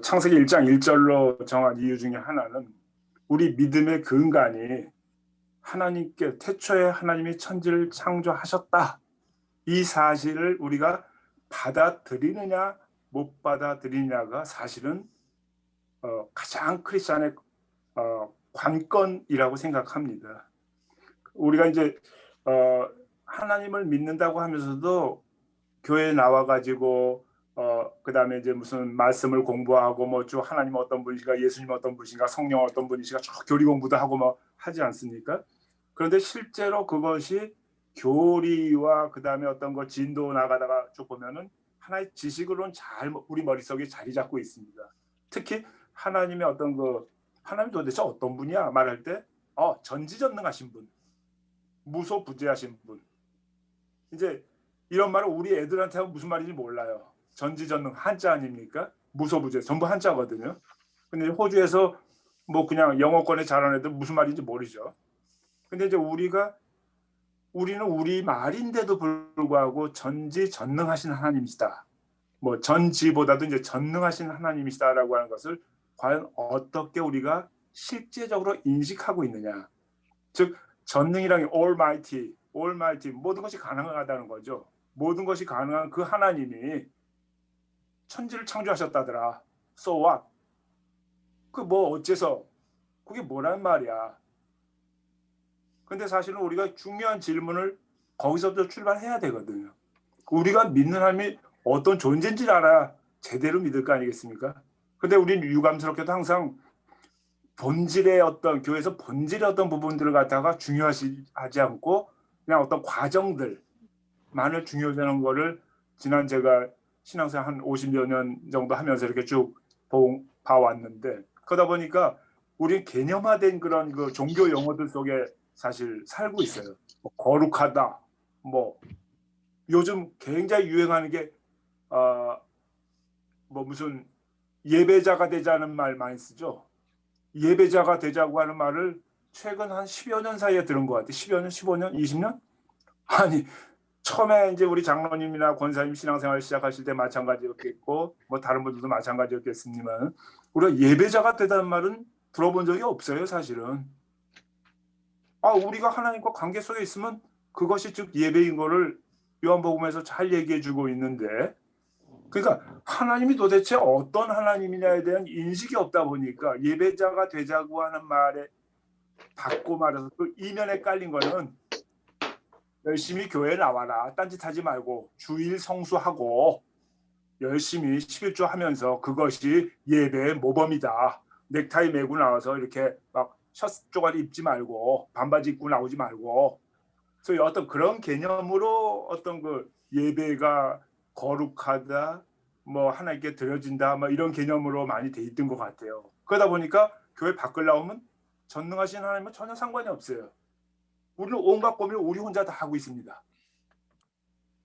창세기 1장 1절로 정한 이유 중에 하나는 우리 믿음의 근간이 하나님께 태초에 하나님이 천지를 창조하셨다. 이 사실을 우리가 받아들이느냐 못 받아들이느냐가 사실은 가장 크리스천의 관건이라고 생각합니다. 우리가 이제 하나님을 믿는다고 하면서도 교회에 나와가지고 그다음에 이제 무슨 말씀을 공부하고 뭐 쭉 하나님 어떤 분이신가, 예수님 어떤 분이신가, 성령 어떤 분이신가 쭉 교리 공부도 하고 뭐 하지 않습니까? 그런데 실제로 그것이 교리와 그다음에 어떤 거 진도 나가다가 쭉 보면은 하나의 지식으로는 잘 우리 머릿속에 자리 잡고 있습니다. 특히 하나님의 어떤 하나님 도대체 어떤 분이야 말할 때 전지전능하신 분, 무소부재하신 분. 이제 이런 말을 우리 애들한테 하면 무슨 말인지 몰라요. 전지전능 한자 아닙니까? 무소부재 전부 한자거든요. 근데 호주에서 뭐 그냥 영어권에 자란 애들 무슨 말인지 모르죠. 근데 이제 우리는 우리 말인데도 불구하고 전지전능하신 하나님이시다. 뭐 전지보다도 이제 전능하신 하나님이시다라고 하는 것을 과연 어떻게 우리가 실제적으로 인식하고 있느냐. 즉 전능이란 게 almighty 모든 것이 가능하다는 거죠. 모든 것이 가능한 그 하나님이 천지를 창조하셨다더라. So what? 그 뭐 어째서? 그게 뭐란 말이야. 근데 사실은 우리가 중요한 질문을 거기서부터 출발해야 되거든요. 우리가 믿는 하나님이 어떤 존재인지를 알아야 제대로 믿을 거 아니겠습니까? 근데 우리는 유감스럽게도 항상 본질의 어떤 교회에서 본질의 어떤 부분들을 갖다가 중요하지 않고 그냥 어떤 과정들만을 중요하다는 거를 지난 제가 신앙생활 한 50여 년 정도 하면서 이렇게 쭉 봐왔는데 그러다 보니까 우리 개념화된 그런 그 종교 용어들 속에 사실 살고 있어요. 뭐 거룩하다, 뭐 요즘 굉장히 유행하는 게 뭐 무슨 예배자가 되자는 말 많이 쓰죠. 예배자가 되자고 하는 말을 최근 한 10여 년 사이에 들은 것 같아요. 10여 년, 15년, 20년? 아니 처음에 이제 우리 장로님이나 권사님 신앙생활 시작하실 때 마찬가지였겠고 뭐 다른 분들도 마찬가지였겠습니다만 우리가 예배자가 되다는 말은 들어본 적이 없어요. 사실은. 우리가 하나님과 관계 속에 있으면 그것이 즉 예배인 거를 요한복음에서 잘 얘기해 주고 있는데 그러니까 하나님이 도대체 어떤 하나님이냐에 대한 인식이 없다 보니까 예배자가 되자고 하는 말에 받고 말해서 그 이면에 깔린 거는 열심히 교회에 나와라. 딴짓하지 말고 주일 성수하고 열심히 11조 하면서 그것이 예배의 모범이다. 넥타이 메고 나와서 이렇게 막 셔츠 쪼가리 입지 말고 반바지 입고 나오지 말고 그래서 어떤 그런 개념으로 어떤 그 예배가 거룩하다 뭐 하나님께 드려진다 뭐 이런 개념으로 많이 돼 있던 것 같아요. 그러다 보니까 교회 밖을 나오면 전능하신 하나님은 전혀 상관이 없어요. 우리는 온갖 고민을 우리 혼자 다 하고 있습니다.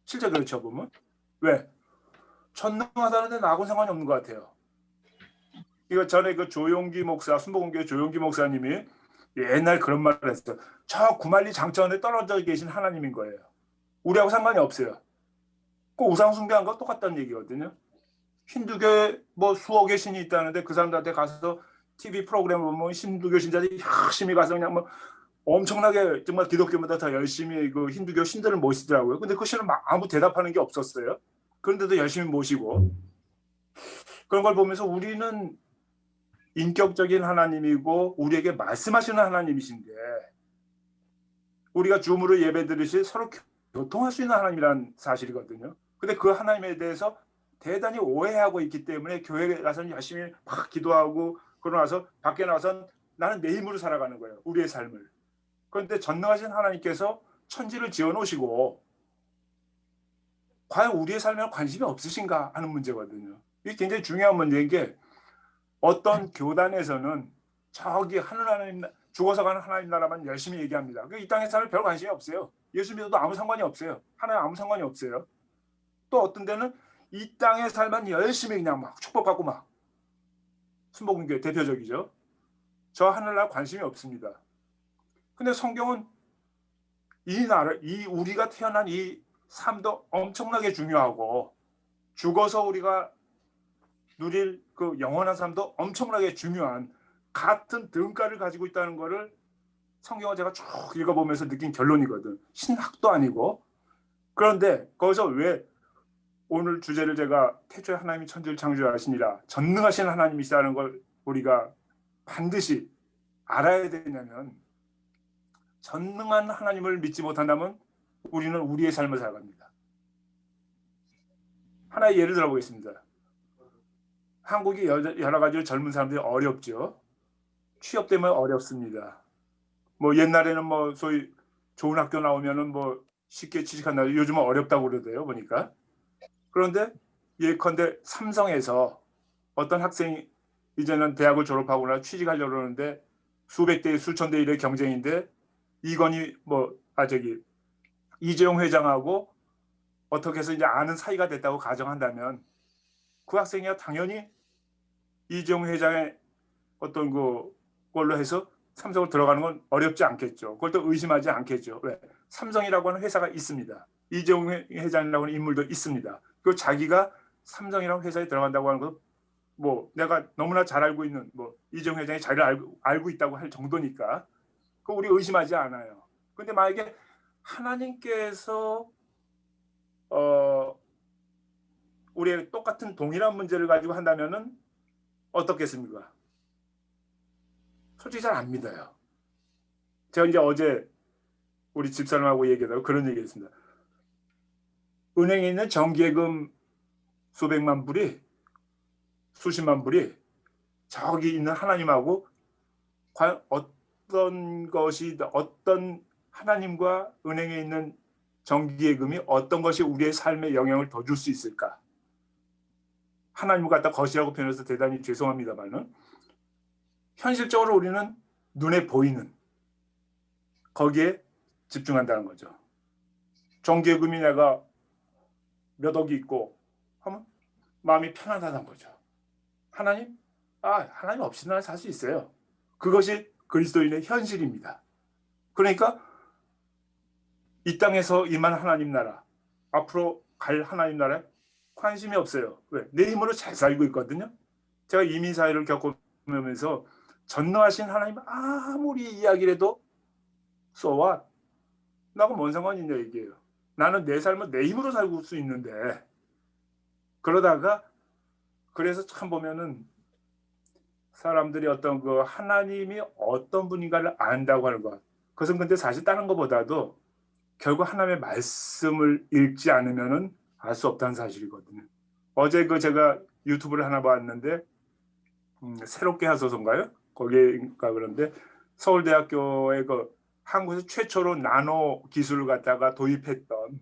실제 그렇죠 보면. 왜? 전능하다는데 나하고는 상관이 없는 것 같아요. 이거 전에 그 조용기 목사, 순복음교회 조용기 목사님이 옛날 그런 말을 했어요. 저 구만리 장천에 떨어져 계신 하나님인 거예요. 우리하고 상관이 없어요. 그 우상 숭배한 거 똑같다는 얘기거든요. 힌두교에 뭐 수억의 신이 있다는데 그 사람들한테 가서 TV 프로그램을 보면 힌두교 신자들이 열심히 가서 그냥 뭐 엄청나게 정말 기독교보다 더 열심히 그 힌두교 신들을 모시더라고요. 근데 그 신은 아무 대답하는 게 없었어요. 그런데도 열심히 모시고 그런 걸 보면서 우리는 인격적인 하나님이고 우리에게 말씀하시는 하나님이신데 우리가 줌으로 예배 드리시 서로 교통할 수 있는 하나님이라는 사실이거든요. 근데 그 하나님에 대해서 대단히 오해하고 있기 때문에 교회에 가서는 열심히 막 기도하고 그러고 나서 밖에 나와서 나는 내 힘으로 살아가는 거예요. 우리의 삶을. 그런데 전능하신 하나님께서 천지를 지어놓으시고 과연 우리의 삶에 관심이 없으신가 하는 문제거든요. 이게 굉장히 중요한 문제인 게 어떤 교단에서는 저기 하나님 죽어서 가는 하나님 나라만 열심히 얘기합니다. 이 땅의 삶에 별 관심이 없어요. 예수 믿어도 아무 상관이 없어요. 하나님 아무 상관이 없어요. 또 어떤 데는 이 땅의 삶만 열심히 그냥 막 축복받고 막 순복음교회 대표적이죠. 저 하늘나라 관심이 없습니다. 근데 성경은 이 나라, 이 우리가 태어난 이 삶도 엄청나게 중요하고 죽어서 우리가 누릴 그 영원한 삶도 엄청나게 중요한 같은 등가를 가지고 있다는 거를 성경을 제가 쭉 읽어보면서 느낀 결론이거든. 신학도 아니고. 그런데 거기서 왜 오늘 주제를 제가 태초에 하나님이 천지를 창조하시니라 전능하신 하나님이시라는 걸 우리가 반드시 알아야 되냐면, 전능한 하나님을 믿지 못한다면 우리는 우리의 삶을 살아갑니다. 하나의 예를 들어보겠습니다. 한국이 여러 가지로 젊은 사람들이 어렵죠. 취업 때문에 어렵습니다. 뭐 옛날에는 뭐 소위 좋은 학교 나오면은 뭐 쉽게 취직한다. 요즘은 어렵다고 그러대요, 보니까. 그런데 예컨대 삼성에서 어떤 학생이 이제는 대학을 졸업하거나 취직하려고 그러는데 수백 대 수천 대 1의 경쟁인데 이건희 이재용 회장하고 어떻게 해서 이제 아는 사이가 됐다고 가정한다면 그 학생이 당연히 이재용 회장의 어떤 걸로 해서 삼성을 들어가는 건 어렵지 않겠죠. 그걸 또 의심하지 않겠죠. 왜? 삼성이라고 하는 회사가 있습니다. 이재용 회장이라고 하는 인물도 있습니다. 그 자기가 삼성이라는 회사에 들어간다고 하는 건 뭐 내가 너무나 잘 알고 있는 뭐 이재용 회장이 자기를 알고 있다고 할 정도니까 그 우리 의심하지 않아요. 근데 만약에 하나님께서 우리의 똑같은 동일한 문제를 가지고 한다면은 어떻겠습니까? 솔직히 잘 안 믿어요. 제가 이제 어제 우리 집사람하고 얘기하다가 그런 얘기했습니다. 은행에 있는 정기예금 수백만 불이 수십만 불이 저기 있는 하나님하고 과연 어떤 하나님과 은행에 있는 정기예금이 어떤 것이 우리의 삶에 영향을 더 줄 수 있을까? 하나님을 갖다 것이라고 표현해서 대단히 죄송합니다만은 현실적으로 우리는 눈에 보이는 거기에 집중한다는 거죠. 정기예금이 내가 몇 억이 있고 하면 마음이 편안하다는 거죠. 하나님? 하나님 없이 나는 살 수 있어요. 그것이 그리스도인의 현실입니다. 그러니까 이 땅에서 임한 하나님 나라, 앞으로 갈 하나님 나라에 관심이 없어요. 왜? 내 힘으로 잘 살고 있거든요. 제가 이민 사회를 겪으면서 전능하신 하나님 아무리 이야기를 해도 so what? 나하고 뭔 상관이 있냐 얘기예요. 나는 내 삶을 내 힘으로 살고 수 있는데 그러다가 그래서 참 보면은 사람들이 어떤 하나님이 어떤 분인가를 안다고 하는 것. 그것은 근데 사실 다른 것보다도 결국 하나님의 말씀을 읽지 않으면은 알 수 없다는 사실이거든요. 어제 제가 유튜브를 하나 봤는데 새롭게 하소서인가요? 거기가 그런데 서울대학교의 한국에서 최초로 나노 기술을 갖다가 도입했던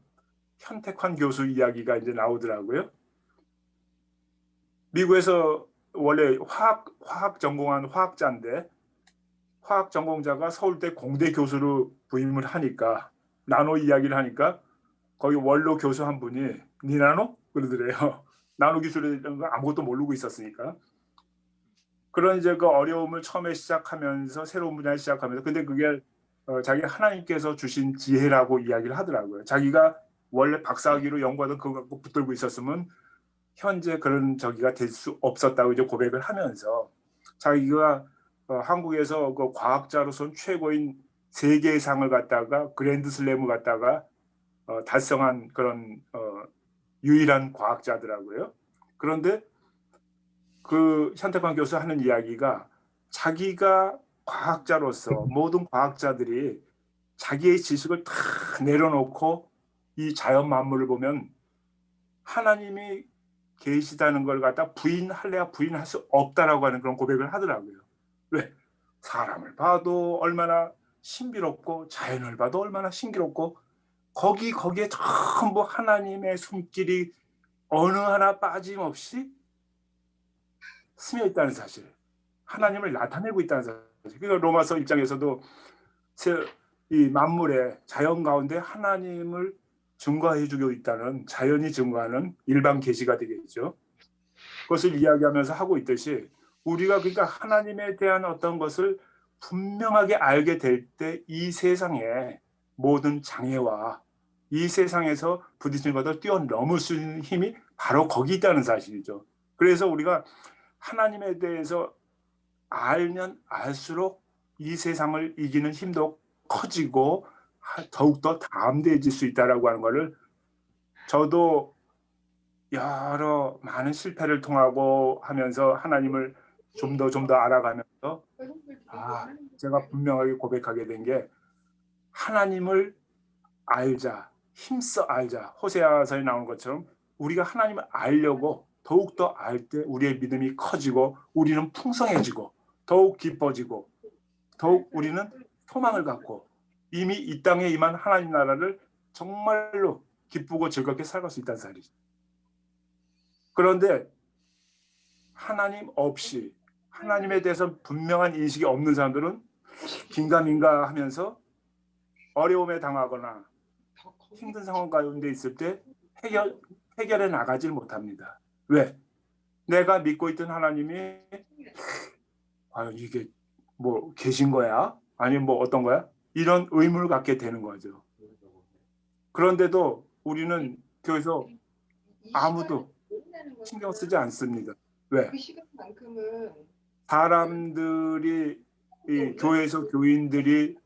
현택환 교수 이야기가 이제 나오더라고요. 미국에서 원래 화학 전공한 화학자인데 화학 전공자가 서울대 공대 교수로 부임을 하니까 나노 이야기를 하니까 거기 원로 교수 한 분이 니 나노? 그러더래요. 나노 기술이라는 거 아무것도 모르고 있었으니까. 그런 이제 어려움을 처음에 시작하면서 새로운 분야를 시작하면서 근데 그게 자기 하나님께서 주신 지혜라고 이야기를 하더라고요. 자기가 원래 박사학위로 연구하던 그거 갖고 붙들고 있었으면 현재 그런 저기가 될 수 없었다고 이제 고백을 하면서 자기가 한국에서 과학자로서는 최고인 세계상을 갖다가 그랜드슬램을 갖다가 달성한 그런 유일한 과학자더라고요. 그런데 그 현택환 교수 하는 이야기가 자기가 과학자로서 모든 과학자들이 자기의 지식을 다 내려놓고 이 자연 만물을 보면 하나님이 계시다는 걸 갖다 부인할래야 부인할 수 없다라고 하는 그런 고백을 하더라고요. 왜? 사람을 봐도 얼마나 신비롭고 자연을 봐도 얼마나 신기롭고 거기에 전부 하나님의 손길이 어느 하나 빠짐없이 스며 있다는 사실. 하나님을 나타내고 있다는 사실. 그러니까 로마서 1장에서도 이 만물의 자연 가운데 하나님을 증거해주고 있다는 자연이 증거하는 일반 계시가 되겠죠. 그것을 이야기하면서 하고 있듯이 우리가 그러니까 하나님에 대한 어떤 것을 분명하게 알게 될 때 이 세상의 모든 장애와 이 세상에서 부딪히는 것을 뛰어넘을 수 있는 힘이 바로 거기 있다는 사실이죠. 그래서 우리가 하나님에 대해서 알면 알수록 이 세상을 이기는 힘도 커지고 더욱더 담대해질 수 있다라고 하는 것을 저도 여러 많은 실패를 통하고 하면서 하나님을 좀 더 알아가면서 제가 분명하게 고백하게 된 게 하나님을 알자, 힘써 알자. 호세아서에 나온 것처럼 우리가 하나님을 알려고 더욱더 알 때 우리의 믿음이 커지고 우리는 풍성해지고 더욱 기뻐지고 더욱 우리는 소망을 갖고 이미 이 땅에 임한 하나님 나라를 정말로 기쁘고 즐겁게 살아갈 수 있다는 사실이죠. 그런데 하나님 없이 하나님에 대해서 분명한 인식이 없는 사람들은 긴가민가 하면서 어려움에 당하거나 힘든 상황 가운데 있을 때 해결해 나가질 못합니다. 왜? 내가 믿고 있던 하나님이 과연 이게 뭐 계신 거야? 아니면 뭐 어떤 거야? 이런 의문을 갖게 되는 거죠. 그런데도 우리는 교회에서 아무도 신경 쓰지 않습니다. 왜? 사람들이 이 교회에서 교인들이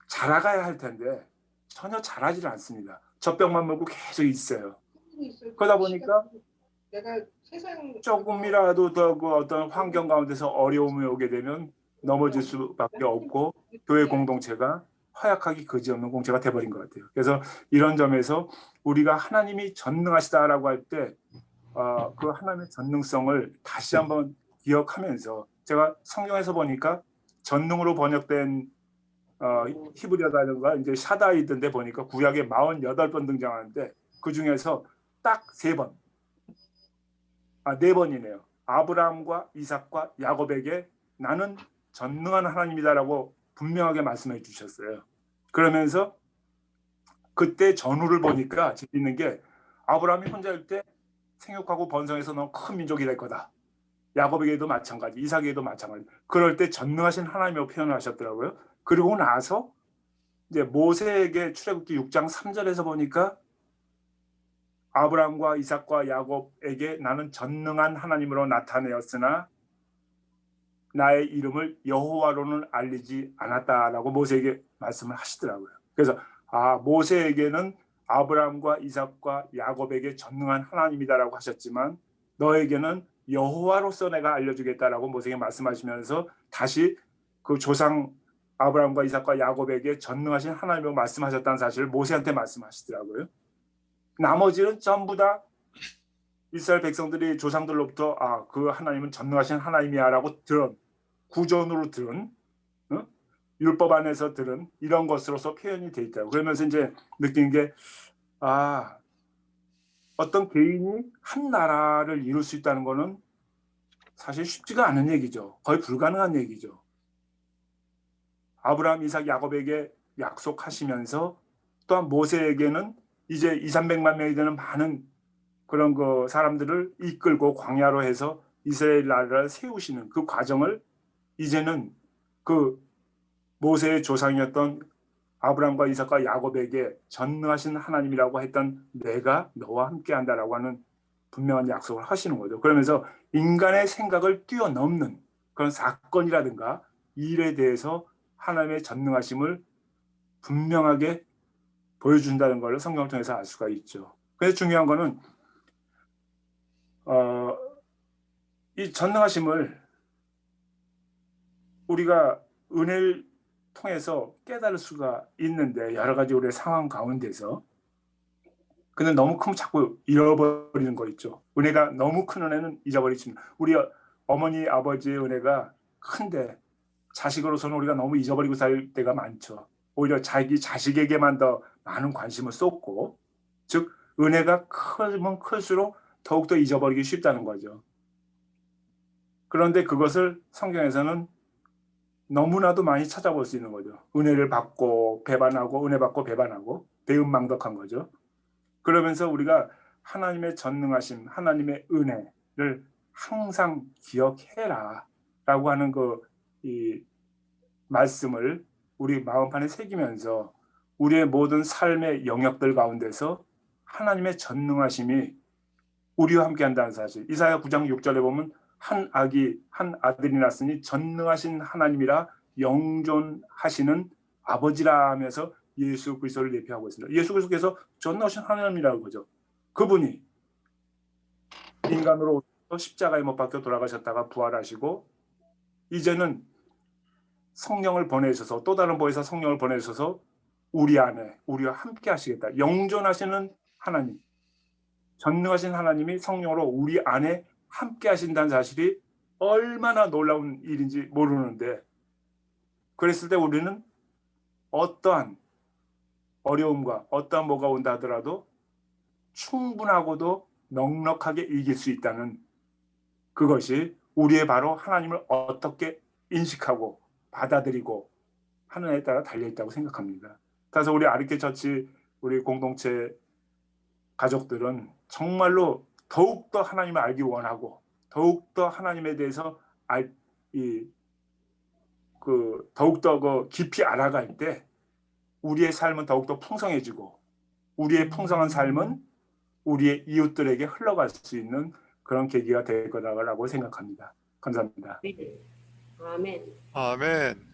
자라가야 할 텐데 전혀 자라질 않습니다. 젖병만 먹고 계속 있어요. 그러다 보니까 조금이라도 더 그 어떤 환경 가운데서 어려움이 오게 되면 넘어질 수밖에 없고 교회 공동체가 허약하기 그지없는 공동체가 돼버린 것 같아요. 그래서 이런 점에서 우리가 하나님이 전능하시다라고 할 때 그 하나님의 전능성을 다시 한번 기억하면서 제가 성경에서 보니까 전능으로 번역된 히브리어라든가 이제 샤다이든데 보니까 구약에 48번 등장하는데 그 중에서 딱 3번, 4번이네요. 아브라함과 이삭과 야곱에게 나는 전능한 하나님이다라고 분명하게 말씀해 주셨어요. 그러면서 그때 전후를 보니까 재밌는 게 아브라함이 혼자일 때 생육하고 번성해서 너무 큰 민족이 될 거다. 야곱에게도 마찬가지, 이삭에게도 마찬가지. 그럴 때 전능하신 하나님이라고 표현을 하셨더라고요. 그리고 나서 이제 모세에게 출애굽기 6장 3절에서 보니까 아브라함과 이삭과 야곱에게 나는 전능한 하나님으로 나타내었으나 나의 이름을 여호와로는 알리지 않았다라고 모세에게 말씀을 하시더라고요. 그래서 모세에게는 아브라함과 이삭과 야곱에게 전능한 하나님이다라고 하셨지만 너에게는 여호와로서 내가 알려주겠다라고 모세에게 말씀하시면서 다시 그 조상 아브라함과 이삭과 야곱에게 전능하신 하나님으로 말씀하셨다는 사실을 모세한테 말씀하시더라고요. 나머지는 전부 다 이스라엘 백성들이 조상들로부터 그 하나님은 전능하신 하나님이야라고 들은 구전으로 들은 율법 안에서 들은 이런 것으로서 표현이 돼 있다고. 그러면서 이제 느낀 게 어떤 개인이 한 나라를 이룰 수 있다는 거는 사실 쉽지가 않은 얘기죠. 거의 불가능한 얘기죠. 아브라함, 이삭, 야곱에게 약속하시면서 또한 모세에게는 이제 200~300만 명이 되는 많은 그런 그 사람들을 이끌고 광야로 해서 이스라엘 나라를 세우시는 그 과정을 이제는 그 모세의 조상이었던 아브라함과 이삭과 야곱에게 전능하신 하나님이라고 했던 내가 너와 함께한다라고 하는 분명한 약속을 하시는 거죠. 그러면서 인간의 생각을 뛰어넘는 그런 사건이라든가 일에 대해서 하나님의 전능하심을 분명하게 보여준다는 걸 성경을 통해서 알 수가 있죠. 그래서 중요한 거는 이 전능하심을 우리가 은혜를 통해서 깨달을 수가 있는데 여러 가지 우리의 상황 가운데서 근데 너무 크면 자꾸 잃어버리는 거 있죠. 은혜가 너무 큰 은혜는 잊어버리지만 우리 어머니 아버지의 은혜가 큰데 자식으로서는 우리가 너무 잊어버리고 살 때가 많죠. 오히려 자기 자식에게만 더 많은 관심을 쏟고 즉 은혜가 크면 클수록 더욱더 잊어버리기 쉽다는 거죠. 그런데 그것을 성경에서는 너무나도 많이 찾아볼 수 있는 거죠. 은혜를 받고 배반하고 은혜 받고 배반하고 배은망덕한 거죠. 그러면서 우리가 하나님의 전능하심, 하나님의 은혜를 항상 기억해라 라고 하는 이 말씀을 우리 마음판에 새기면서 우리의 모든 삶의 영역들 가운데서 하나님의 전능하심이 우리와 함께 한다는 사실. 이사야 9장 6절에 보면 한 아들이 났으니 전능하신 하나님이라 영존하시는 아버지라 하면서 예수 그리스도를 예표하고 있습니다. 예수 그리스도께서 전능하신 하나님이라는 거죠. 그분이 인간으로 십자가에 못 박혀 돌아가셨다가 부활하시고 이제는 성령을 보내셔서 또 다른 보혜사 성령을 보내셔서 우리 안에 우리와 함께 하시겠다. 영존하시는 하나님, 전능하신 하나님이 성령으로 우리 안에 함께 하신다는 사실이 얼마나 놀라운 일인지 모르는데, 그랬을 때 우리는 어떠한 어려움과 어떠한 뭐가 온다 하더라도 충분하고도 넉넉하게 이길 수 있다는, 그것이 우리의 바로 하나님을 어떻게 인식하고 받아들이고 하느냐에 따라 달려있다고 생각합니다. 그래서 우리 아르케 처치 우리 공동체 가족들은 정말로 더욱더 하나님을 알기 원하고 더욱더 하나님에 대해서 더욱더 깊이 알아갈 때 우리의 삶은 더욱더 풍성해지고 우리의 풍성한 삶은 우리의 이웃들에게 흘러갈 수 있는 그런 계기가 될 거라고 생각합니다. 감사합니다. 아멘. 아멘.